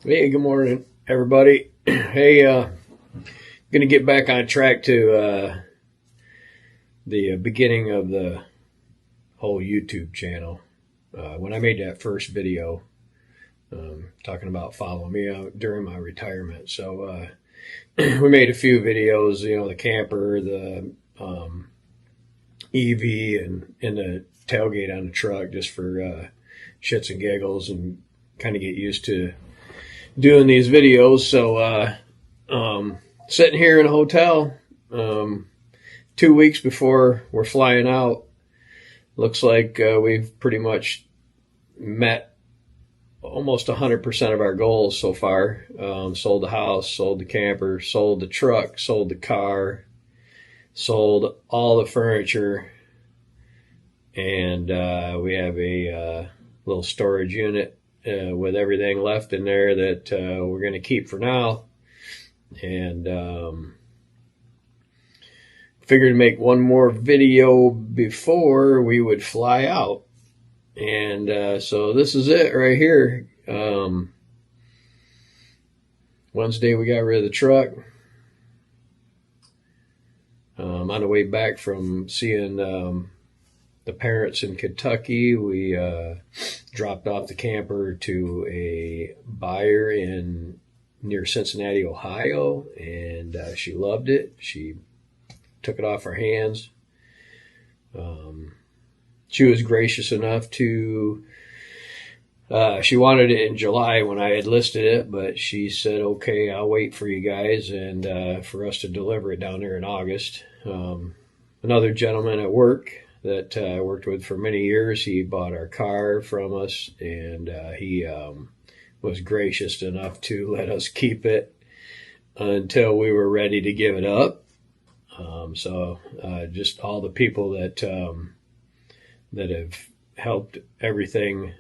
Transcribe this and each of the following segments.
Hey, good morning, everybody. Hey, gonna get back on track to the beginning of the whole YouTube channel. When I made that first video talking about following me out during my retirement, so we made a few videos. The camper, the EV, and the tailgate on the truck, just for shits and giggles, and kind of get used to doing these videos. So sitting here in a hotel 2 weeks before we're flying out. Looks like we've pretty much met almost 100% of our goals so far. Sold the house, sold the camper, sold the truck, sold the car, sold all the furniture, and we have a little storage unit with everything left in there that we're going to keep for now. And figured to make one more video before we would fly out. And so this is it right here. Wednesday we got rid of the truck. On the way back from seeing the parents in Kentucky, we dropped off the camper to a buyer near Cincinnati, Ohio, and she loved it. She took it off our hands. She was gracious enough to, she wanted it in July when I had listed it, but she said, okay, I'll wait for you guys and for us to deliver it down there in August. Another gentleman at work that I worked with for many years, he bought our car from us, and he was gracious enough to let us keep it until we were ready to give it up. So just all the people that have helped everything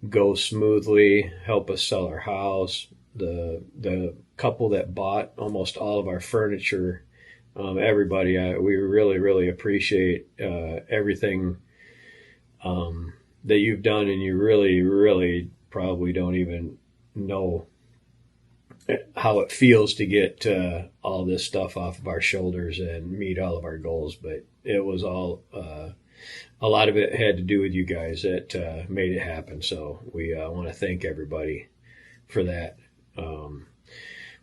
go smoothly, help us sell our house, the couple that bought almost all of our furniture, everybody, we really, really appreciate everything that you've done, and you really, really probably don't even know how it feels to get all this stuff off of our shoulders and meet all of our goals. But it was all, a lot of it had to do with you guys that made it happen. So we want to thank everybody for that.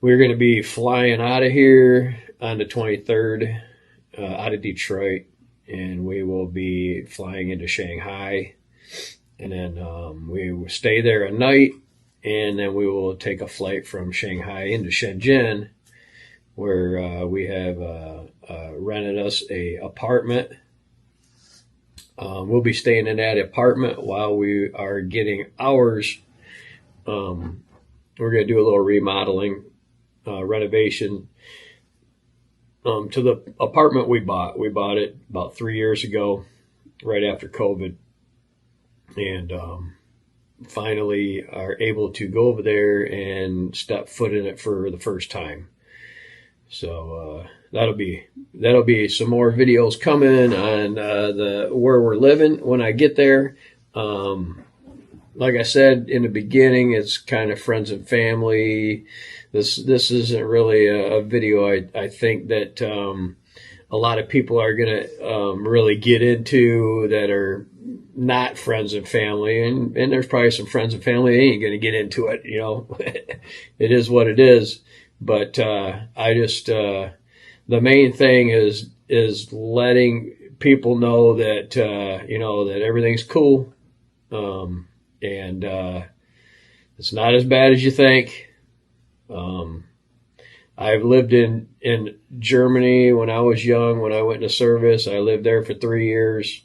We're going to be flying out of here on the 23rd, out of Detroit, and we will be flying into Shanghai. And then we will stay there a night, and then we will take a flight from Shanghai into Shenzhen, where we have rented us a apartment. We'll be staying in that apartment while we are getting ours. We're going to do a little remodeling, renovation to the apartment we bought. We bought it about 3 years ago, right after COVID, and finally are able to go over there and step foot in it for the first time. So that'll be some more videos coming on where we're living when I get there. Like I said in the beginning, it's kind of friends and family. This isn't really a video I think that a lot of people are going to really get into that are not friends and family. And there's probably some friends and family that ain't going to get into it. It is what it is. But I just, the main thing is letting people know that, that everything's cool. And it's not as bad as you think. I've lived in Germany when I was young. When I went into service, I lived there for 3 years.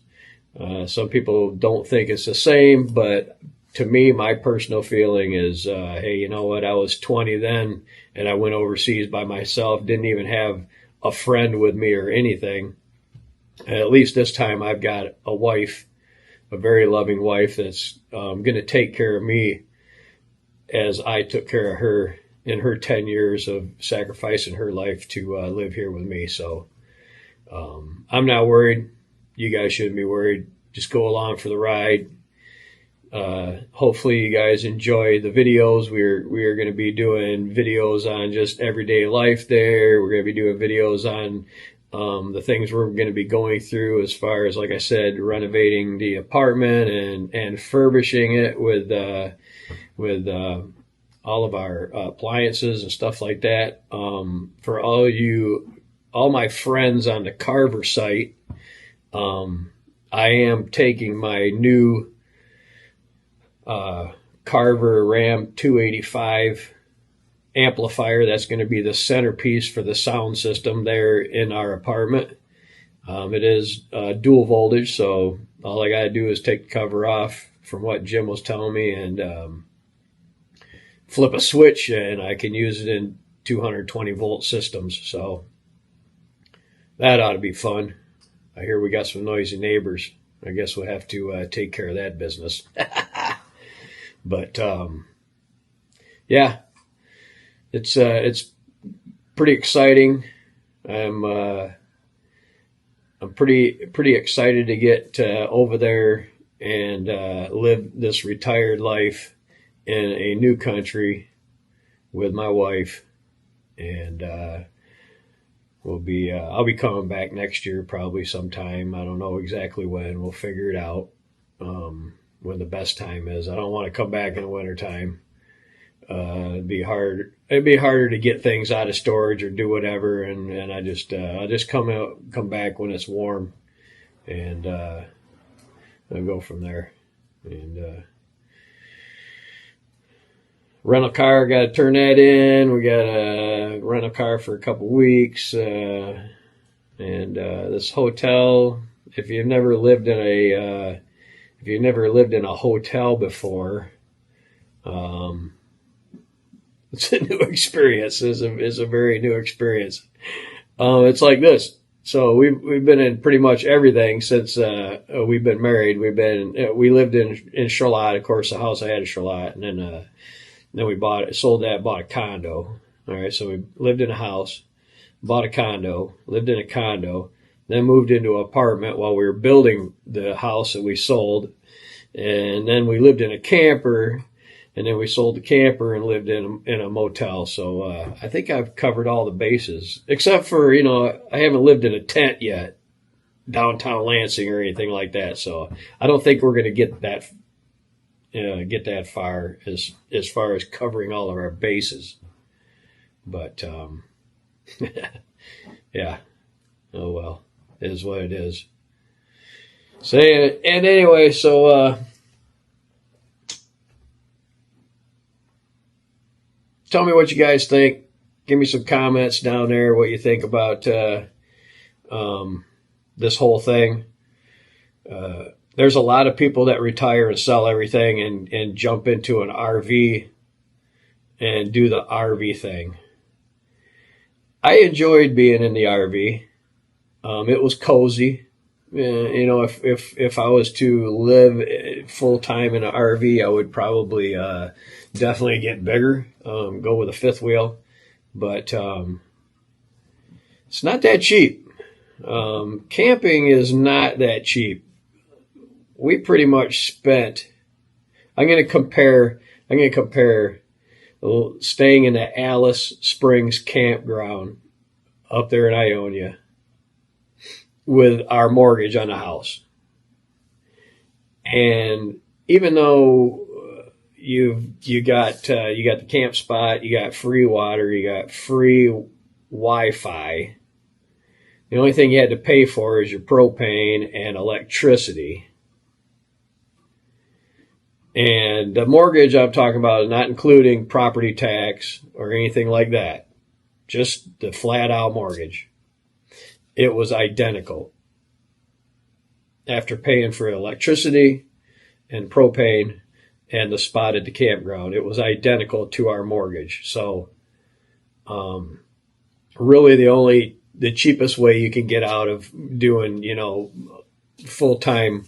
Some people don't think it's the same, but to me, my personal feeling is, hey, you know what? I was 20 then, and I went overseas by myself. Didn't even have a friend with me or anything. And at least this time, I've got a wife, a very loving wife that's going to take care of me as I took care of her in her 10 years of sacrificing her life to live here with me. So I'm not worried. You guys shouldn't be worried. Just go along for the ride. Hopefully you guys enjoy the videos. We are going to be doing videos on just everyday life there. We're going to be doing videos on the things we're going to be going through as far as, like I said, renovating the apartment and furbishing it with all of our appliances and stuff like that. For all my friends on the Carver site, I am taking my new Carver Ram 285 amplifier. That's going to be the centerpiece for the sound system there in our apartment. It is dual voltage, so all I got to do is take the cover off from what Jim was telling me and flip a switch, and I can use it in 220 volt systems. So that ought to be fun. I hear we got some noisy neighbors. I guess we'll have to take care of that business. But yeah, it's pretty exciting. I'm pretty excited to get over there and live this retired life in a new country with my wife, and I'll be coming back next year, probably sometime. I don't know exactly when. We'll figure it out when the best time is. I don't want to come back in the wintertime. It'd be hard. It'd be harder to get things out of storage or do whatever, and I just come back when it's warm, and I'll go from there. And rental car, got to turn that in. We got a rental car for a couple weeks, and this hotel. If you've never lived in a hotel before, it's a new experience. It's a very new experience. It's like this. So we've been in pretty much everything since we've been married. We lived in Charlotte. Of course, the house I had in Charlotte, and then we bought a condo. All right, so we lived in a house, bought a condo, lived in a condo, then moved into an apartment while we were building the house that we sold, and then we lived in a camper, and then we sold the camper and lived in a motel. So I think I've covered all the bases, except for I haven't lived in a tent yet, downtown Lansing or anything like that. So I don't think we're going to get that far as covering all of our bases. But yeah, oh well, it is what it is. So and anyway, so tell me what you guys think. Give me some comments down there. What you think about this whole thing. There's a lot of people that retire and sell everything and jump into an RV and do the RV thing. I enjoyed being in the RV. It was cozy. If I was to live full time in an RV, I would probably definitely get bigger, go with a fifth wheel. But it's not that cheap. Camping is not that cheap. We pretty much spent. I'm going to compare staying in the Alice Springs campground up there in Ionia with our mortgage on the house. And even though you got the camp spot, you got free water, you got free Wi-Fi, the only thing you had to pay for is your propane and electricity. And the mortgage I'm talking about is not including property tax or anything like that. Just the flat out mortgage. It was identical. After paying for electricity and propane and the spot at the campground, it was identical to our mortgage. So, really the cheapest way you can get out of doing, full-time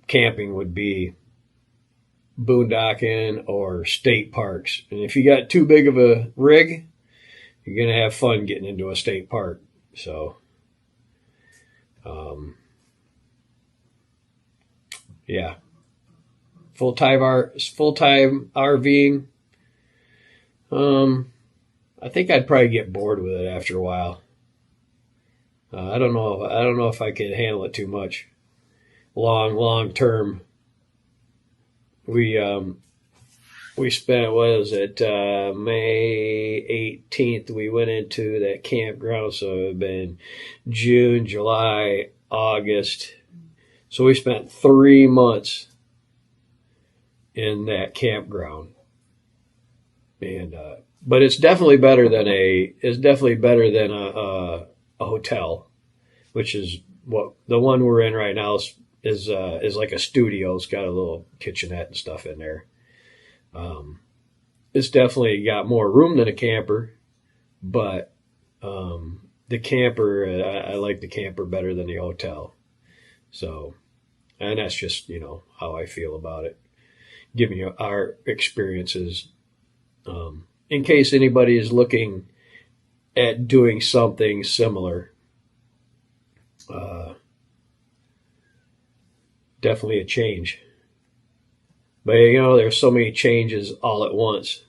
camping would be boondocking or state parks. And if you got too big of a rig, you're going to have fun getting into a state park. So, yeah. full-time RVing. I think I'd probably get bored with it after a while. I don't know. I don't know if I could handle it too much. Long term. We spent, what was it, May 18th, we went into that campground, so it had been June, July, August. So we spent 3 months in that campground. And but it's definitely better than a hotel, which is what the one we're in right now is like a studio. It's got a little kitchenette and stuff in there. It's definitely got more room than a camper, but the camper, I like the camper better than the hotel. So, and that's just, how I feel about it. Giving you our experiences. In case anybody is looking at doing something similar, definitely a change. But there's so many changes all at once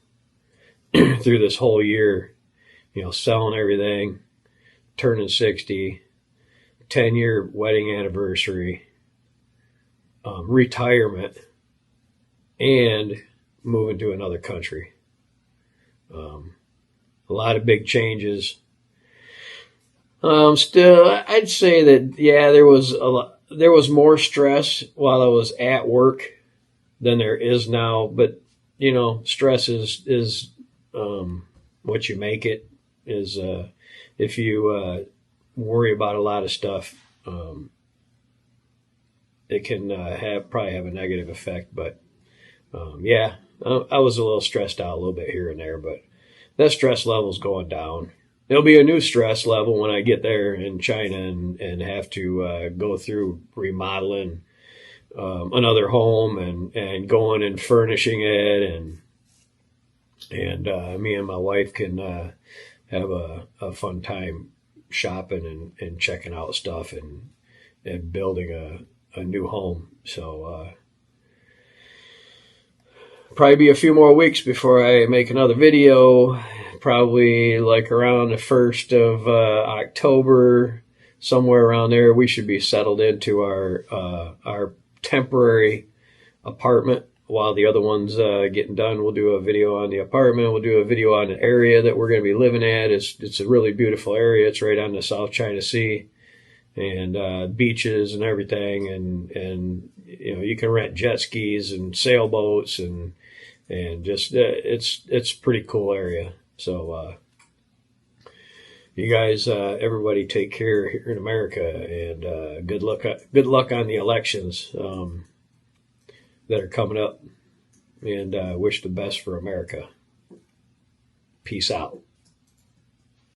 through this whole year. Selling everything, turning 60, 10-year wedding anniversary, retirement, and moving to another country. A lot of big changes. Still, I'd say that there was more stress while I was at work than there is now. But stress is what you make it. Is if you worry about a lot of stuff, it can probably have a negative effect. But I was a little stressed out a little bit here and there, but that stress level's going down. There'll be a new stress level when I get there in China and have to go through remodeling another home and going and furnishing it, and me and my wife can have a fun time shopping and checking out stuff and building a new home. So probably be a few more weeks before I make another video. Probably like around the 1st of October, somewhere around there, we should be settled into our temporary apartment while the other one's getting done. We'll do a video on the apartment. We'll do a video on the area that we're going to be living at. It's a really beautiful area. It's right on the South China Sea, and beaches and everything. And you can rent jet skis and sailboats and just it's a pretty cool area. So you guys, everybody, take care here in America, and good luck on the elections that are coming up, and wish the best for America. Peace out.